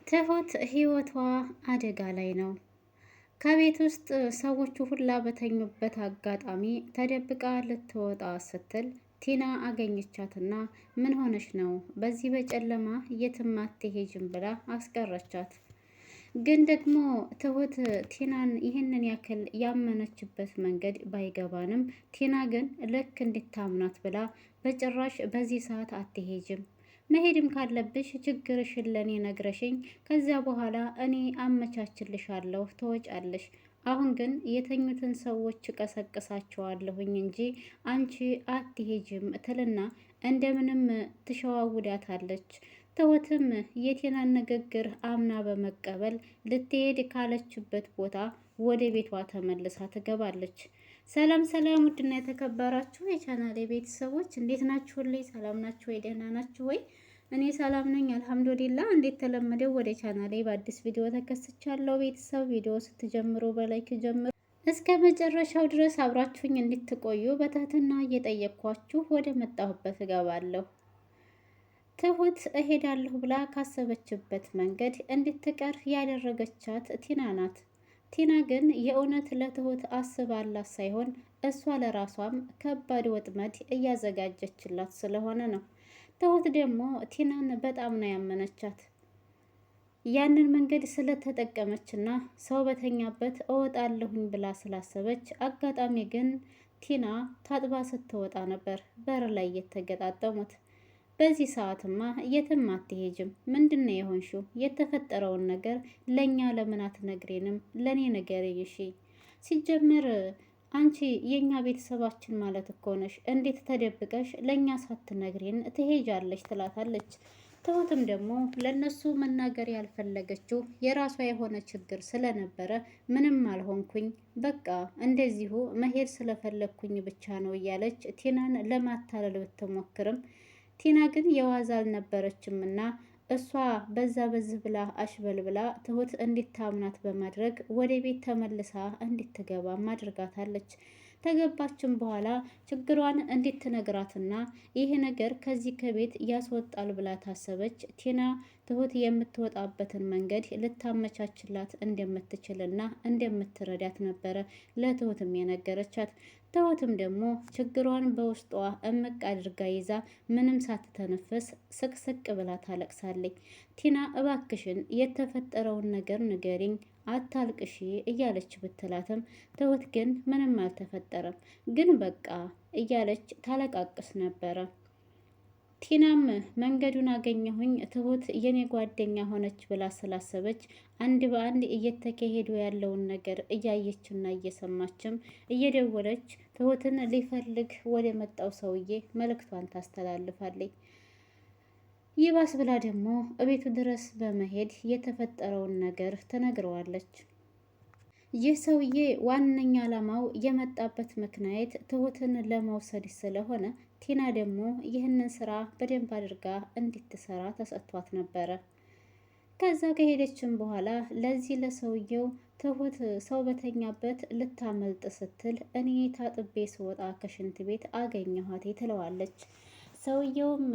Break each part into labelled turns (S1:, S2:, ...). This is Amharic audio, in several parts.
S1: ትሁት ህይወቷ አደጋ ላይ ነው። ከቤት ውስጥ ሰዎቹ ሁላ በተኙበት አጋጣሚ ተደብቃ ልትወጣ ስትል ቲና አገኘቻትና ምን ሆነሽ ነው? በዚህ በጨለማ የትም አትሄጂም ብላ አስቀረቻት። ግን ደግሞ ትሁት ቲናን ይህንን ያክል ያመነችበት መንገድ ባይገባንም ቲና ግን ልክ እንድታምናት ብላ በጭራሽ በዚህ ሰዓት አትሄጅም፣ መሄድም ካለብሽ ችግርሽን ለኔ ነግረሽኝ ከዚያ በኋላ እኔ አመቻችልሻለሁ ትወጫለሽ። አሁን ግን የተኙትን ሰዎች ቀሰቅሳቸዋለሁኝ እንጂ አንቺ አትሄጅም ትልና እንደምንም ትሸዋውዳታለች። ትሁትም የቴናን ንግግር አምና በመቀበል ልትሄድ ካለችበት ቦታ ወደ ቤቷ ተመልሳ ትገባለች። ሰላም ሰላም! ውድና የተከበራችሁ የቻናሌ ቤተሰቦች እንዴት ናችሁልኝ? ሰላም ናችሁ ወይ? ደህና ናችሁ ወይ? እኔ ሰላም ነኝ አልሐምዱሊላ። እንዴት ተለመደው ወደ ቻናሌ በአዲስ ቪዲዮ ተከስቻለሁ። ቤተሰብ ቪዲዮ ስትጀምሩ በላይክ ጀምሩ፣ እስከ መጨረሻው ድረስ አብራችሁኝ እንድትቆዩ በትህትና እየጠየቅኳችሁ ወደ መጣሁበት እገባለሁ። ትሁት እሄዳለሁ ብላ ካሰበችበት መንገድ እንድትቀር ያደረገቻት ቲና ናት። ቲና ግን የእውነት ለትሁት አስባላት ሳይሆን እሷ ለራሷም ከባድ ወጥመድ እያዘጋጀችላት ስለሆነ ነው። ትሁት ደግሞ ቲናን በጣም ነው ያመነቻት። ያንን መንገድ ስለተጠቀመችና ሰው በተኛበት እወጣለሁኝ ብላ ስላሰበች፣ አጋጣሚ ግን ቲና ታጥባ ስትወጣ ነበር በር ላይ የተገጣጠሙት። በዚህ ሰዓትማ የትም አትሄጅም፣ ምንድነው የሆንሽው? የተፈጠረውን ነገር ለእኛ ለምን አትነግሬንም? ለእኔ ንገሪኝ እሺ። ሲጀምር አንቺ የኛ ቤተሰባችን ማለት እኮ ነሽ። እንዴት ተደብቀሽ ለኛ ሳትነግሪን ትሄጃለሽ? ትላታለች። ትሁትም ደግሞ ለነሱ መናገር ያልፈለገችው የራሷ የሆነ ችግር ስለነበረ ምንም አልሆንኩኝ፣ በቃ እንደዚሁ መሄድ ስለፈለግኩኝ ብቻ ነው እያለች ቲናን ለማታለል ብትሞክርም ቲና ግን የዋዛ አልነበረችም እና እሷ በዛ በዚህ ብላ አሽበል ብላ ትሁት እንዲታምናት በማድረግ ወደ ቤት ተመልሳ እንድትገባም አድርጋታለች። ተገባችም በኋላ ችግሯን እንድትነግራትና ይህ ነገር ከዚህ ከቤት ያስወጣል ብላ ታሰበች። ቲና ትሁት የምትወጣበትን መንገድ ልታመቻችላት እንደምትችልና እንደምትረዳት ነበረ ለትሁትም የነገረቻት። ትሁትም ደግሞ ችግሯን በውስጧ እምቅ አድርጋ ይዛ ምንም ሳትተነፍስ ስቅስቅ ብላ ታለቅሳለች። ቲና እባክሽን የተፈጠረውን ነገር ንገሪኝ፣ አታልቅሺ እያለች ብትላትም ትሁት ግን ምንም አልተፈጠረም፣ ግን በቃ እያለች ታለቃቅስ ነበረ። ቲናም መንገዱን አገኘሁኝ ትሁት የኔ ጓደኛ ሆነች ብላ ስላሰበች አንድ በአንድ እየተካሄዱ ያለውን ነገር እያየችና እየሰማችም እየደወለች ትሁትን ሊፈልግ ወደ መጣው ሰውዬ መልእክቷን ታስተላልፋለች። ይባስ ብላ ደግሞ እቤቱ ድረስ በመሄድ የተፈጠረውን ነገር ትነግረዋለች። ይህ ሰውዬ ዋነኛ ዓላማው የመጣበት ምክንያት ትሁትን ለመውሰድ ስለሆነ ቲና ደግሞ ይህንን ስራ በደንብ አድርጋ እንድትሰራ ተሰጥቷት ነበረ። ከዛ ከሄደችም በኋላ ለዚህ ለሰውየው ትሁት ሰው በተኛበት ልታመልጥ ስትል እኔ ታጥቤ ስወጣ ከሽንት ቤት አገኘኋት ትለዋለች። ሰውየውም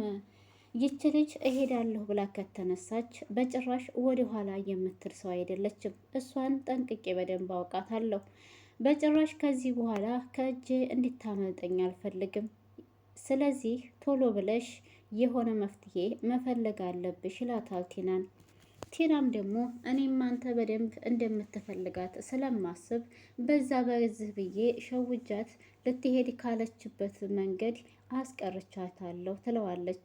S1: ይች ልጅ እሄዳለሁ ብላ ከተነሳች በጭራሽ ወደ ኋላ የምትል ሰው አይደለችም። እሷን ጠንቅቄ በደንብ አውቃታለሁ። በጭራሽ ከዚህ በኋላ ከእጄ እንድታመልጠኝ አልፈልግም። ስለዚህ ቶሎ ብለሽ የሆነ መፍትሄ መፈለግ አለብሽ ይላታል ቲናን። ቲናም ደግሞ እኔም አንተ በደንብ እንደምትፈልጋት ስለማስብ በዛ በዚህ ብዬ ሸውጃት ልትሄድ ካለችበት መንገድ አስቀርቻታለሁ ትለዋለች።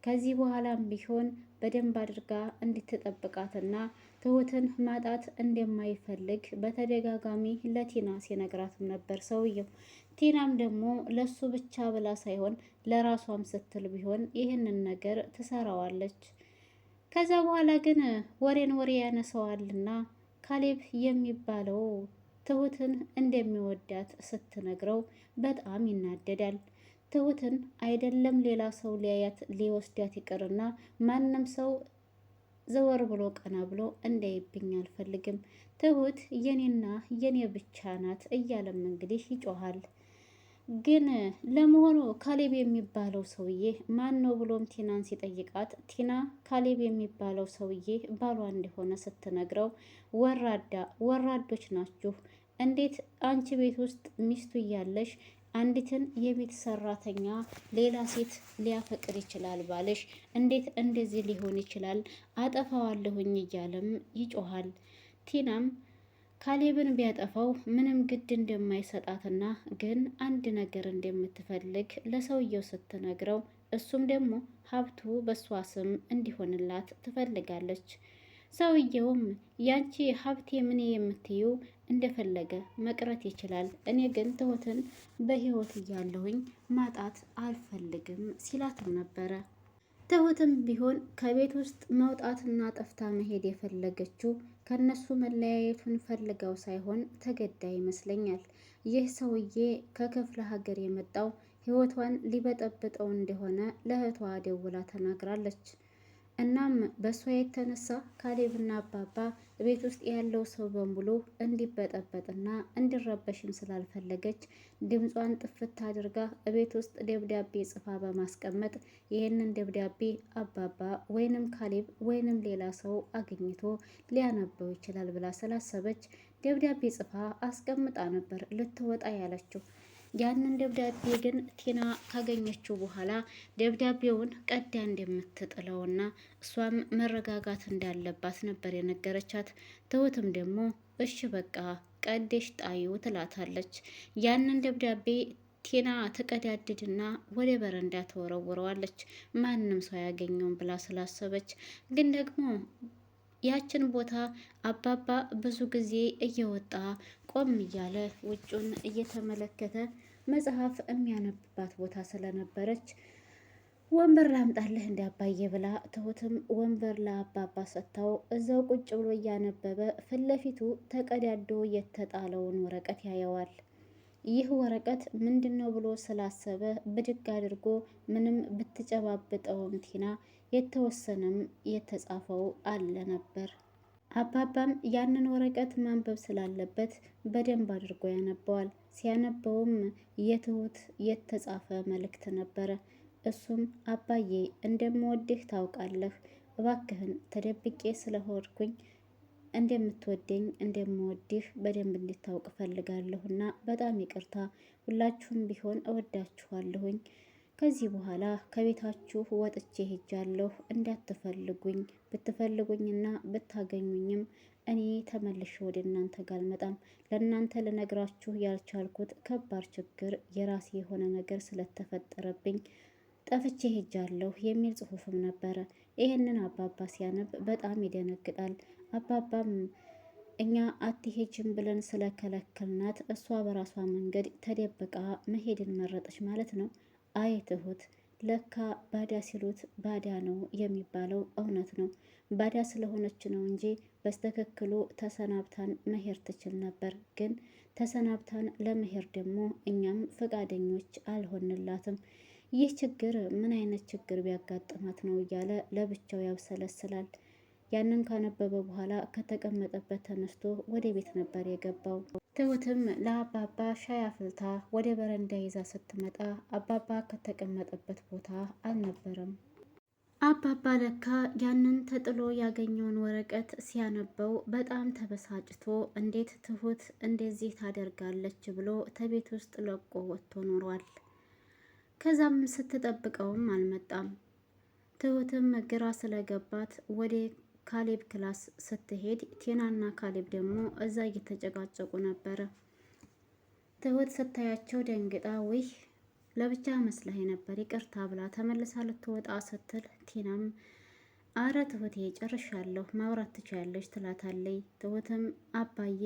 S1: ከዚህ በኋላም ቢሆን በደንብ አድርጋ እንድትጠብቃትና ትሁትን ማጣት እንደማይፈልግ በተደጋጋሚ ለቲና ሲነግራትም ነበር ሰውየው። ቲናም ደግሞ ለሱ ብቻ ብላ ሳይሆን ለራሷም ስትል ቢሆን ይህንን ነገር ትሰራዋለች። ከዛ በኋላ ግን ወሬን ወሬ ያነሰዋልና ካሌብ የሚባለው ትሁትን እንደሚወዳት ስትነግረው በጣም ይናደዳል። ትሁትን አይደለም ሌላ ሰው ሊያያት ሊወስዳት ይቅርና ማንም ሰው ዘወር ብሎ ቀና ብሎ እንዳይብኝ አልፈልግም፣ ትሁት የኔና የኔ ብቻ ናት እያለም እንግዲህ ይጮሃል። ግን ለመሆኑ ካሌብ የሚባለው ሰውዬ ማን ነው ብሎም ቲናን ሲጠይቃት ቲና ካሌብ የሚባለው ሰውዬ ባሏ እንደሆነ ስትነግረው ወራዶች ናችሁ፣ እንዴት አንቺ ቤት ውስጥ ሚስቱ እያለሽ አንዲትን የቤት ሰራተኛ ሌላ ሴት ሊያፈቅር ይችላል ባልሽ? እንዴት እንደዚህ ሊሆን ይችላል? አጠፋዋለሁኝ እያለም ይጮሃል። ቲናም ካሌብን ቢያጠፋው ምንም ግድ እንደማይሰጣትና ግን አንድ ነገር እንደምትፈልግ ለሰውየው ስትነግረው እሱም ደግሞ ሀብቱ በሷ ስም እንዲሆንላት ትፈልጋለች። ሰውየውም ያንቺ ሀብቴ ምን የምትዩ እንደፈለገ መቅረት ይችላል፣ እኔ ግን ትሁትን በህይወት እያለሁኝ ማጣት አልፈልግም ሲላትም ነበረ። ትሁትም ቢሆን ከቤት ውስጥ መውጣትና ጠፍታ መሄድ የፈለገችው ከነሱ መለያየቱን ፈልገው ሳይሆን ተገዳ ይመስለኛል። ይህ ሰውዬ ከክፍለ ሀገር የመጣው ህይወቷን ሊበጠብጠው እንደሆነ ለእህቷ ደውላ ተናግራለች። እናም በእሷ የተነሳ ካሌብና አባባ ቤት ውስጥ ያለው ሰው በሙሉ እንዲበጠበጥና እንዲረበሽም ስላልፈለገች ድምጿን ጥፍት አድርጋ ቤት ውስጥ ደብዳቤ ጽፋ በማስቀመጥ ይህንን ደብዳቤ አባባ ወይንም ካሌብ ወይንም ሌላ ሰው አግኝቶ ሊያነበው ይችላል ብላ ስላሰበች ደብዳቤ ጽፋ አስቀምጣ ነበር ልትወጣ ያለችው። ያንን ደብዳቤ ግን ቲና ካገኘችው በኋላ ደብዳቤውን ቀዳ እንደምትጥለውና እሷም መረጋጋት እንዳለባት ነበር የነገረቻት። ትሁትም ደግሞ እሺ በቃ ቀዴሽ ጣዩ ትላታለች። ያንን ደብዳቤ ቲና ተቀዳድድና ወደ በረንዳ ተወረውረዋለች። ማንም ሰው አያገኘውም ብላ ስላሰበች ግን ደግሞ ያችን ቦታ አባባ ብዙ ጊዜ እየወጣ ቆም እያለ ውጩን እየተመለከተ መጽሐፍ የሚያነብባት ቦታ ስለነበረች ወንበር ላምጣልህ እንዲ አባዬ ብላ ትሁትም ወንበር ለአባባ ሰጥታው እዛው ቁጭ ብሎ እያነበበ ፊት ለፊቱ ተቀዳዶ የተጣለውን ወረቀት ያየዋል። ይህ ወረቀት ምንድን ነው ብሎ ስላሰበ ብድግ አድርጎ ምንም ብትጨባብጠውም ቲና የተወሰነም የተጻፈው አለ ነበር። አባባም ያንን ወረቀት ማንበብ ስላለበት በደንብ አድርጎ ያነበዋል። ሲያነበውም የትሁት የተጻፈ መልእክት ነበረ። እሱም አባዬ እንደምወድህ ታውቃለህ፣ እባክህን ተደብቄ ስለሆንኩኝ እንደምትወደኝ እንደምወድህ በደንብ እንድታውቅ ፈልጋለሁና በጣም ይቅርታ፣ ሁላችሁም ቢሆን እወዳችኋለሁኝ። ከዚህ በኋላ ከቤታችሁ ወጥቼ ሄጃለሁ፣ እንዳትፈልጉኝ፣ ብትፈልጉኝና ብታገኙኝም እኔ ተመልሼ ወደ እናንተ ጋር አልመጣም። ለእናንተ ልነግራችሁ ያልቻልኩት ከባድ ችግር የራሴ የሆነ ነገር ስለተፈጠረብኝ ጠፍቼ ሄጃለሁ የሚል ጽሑፍም ነበረ። ይህንን አባባ ሲያነብ በጣም ይደነግጣል። አባባም እኛ አትሄጅም ብለን ስለከለከልናት እሷ በራሷ መንገድ ተደብቃ መሄድን መረጠች ማለት ነው። አይ ትሁት፣ ለካ ባዳ ሲሉት ባዳ ነው የሚባለው እውነት ነው። ባዳ ስለሆነች ነው እንጂ በስተክክሉ ተሰናብታን መሄድ ትችል ነበር። ግን ተሰናብታን ለመሄድ ደግሞ እኛም ፈቃደኞች አልሆንላትም። ይህ ችግር ምን አይነት ችግር ቢያጋጥማት ነው እያለ ለብቻው ያብሰለስላል። ያንን ካነበበ በኋላ ከተቀመጠበት ተነስቶ ወደ ቤት ነበር የገባው። ትሁትም ለአባባ ሻይ አፍልታ ወደ በረንዳ ይዛ ስትመጣ አባባ ከተቀመጠበት ቦታ አልነበረም። አባባ ለካ ያንን ተጥሎ ያገኘውን ወረቀት ሲያነበው በጣም ተበሳጭቶ እንዴት ትሁት እንደዚህ ታደርጋለች ብሎ ከቤት ውስጥ ለቆ ወጥቶ ኖሯል። ከዛም ስትጠብቀውም አልመጣም። ትሁትም ግራ ስለገባት ወደ ካሌብ ክላስ ስትሄድ ቲናና ካሌብ ደግሞ እዛ እየተጨቃጨቁ ነበረ። ትሁት ስታያቸው ደንግጣ ውይ ለብቻ መስላኝ ነበር ይቅርታ ብላ ተመልሳ ልትወጣ ስትል ቲናም አረ ትሁቴ ጨርሻለሁ ማውራት ትችያለሽ ትላታለይ። ትሁትም አባዬ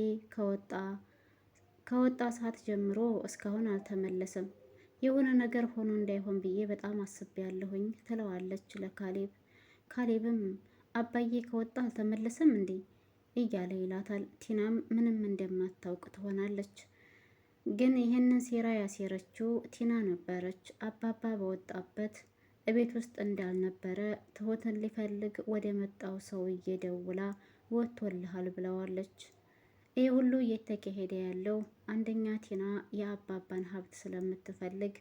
S1: ከወጣ ሰዓት ጀምሮ እስካሁን አልተመለሰም፣ የሆነ ነገር ሆኖ እንዳይሆን ብዬ በጣም አስቤያለሁኝ ትለዋለች ለካሌብ። ካሌብም አባዬ ከወጣ አልተመለሰም እንዴ እያለ ይላታል። ቲናም ምንም እንደማታውቅ ትሆናለች። ግን ይህንን ሴራ ያሴረችው ቲና ነበረች። አባባ በወጣበት እቤት ውስጥ እንዳልነበረ ትሁትን ሊፈልግ ወደ መጣው ሰውዬ ደውላ ወጥቶልሃል ብለዋለች። ይህ ሁሉ እየተካሄደ ያለው አንደኛ ቲና የአባባን ሀብት ስለምትፈልግ፣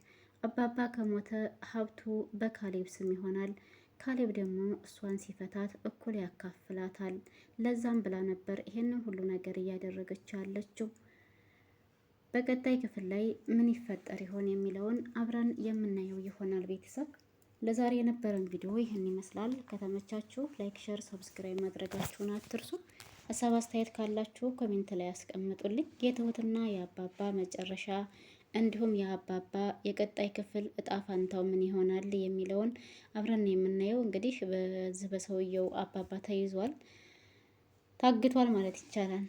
S1: አባባ ከሞተ ሀብቱ በካሌብ ስም ይሆናል። ካሌብ ደግሞ እሷን ሲፈታት እኩል ያካፍላታል። ለዛም ብላ ነበር ይሄንን ሁሉ ነገር እያደረገች ያለችው። በቀጣይ ክፍል ላይ ምን ይፈጠር ይሆን የሚለውን አብረን የምናየው ይሆናል። ቤተሰብ ለዛሬ የነበረን ቪዲዮ ይህን ይመስላል። ከተመቻችሁ ላይክ፣ ሸር፣ ሰብስክራይብ ማድረጋችሁን አትርሱ። ሀሳብ አስተያየት ካላችሁ ኮሜንት ላይ ያስቀምጡልኝ። የትሁትና የአባባ መጨረሻ እንዲሁም የአባባ የቀጣይ ክፍል እጣ ፋንታው ምን ይሆናል የሚለውን አብረን የምናየው። እንግዲህ በዚህ በሰውየው አባባ ተይዟል፣ ታግቷል ማለት ይቻላል።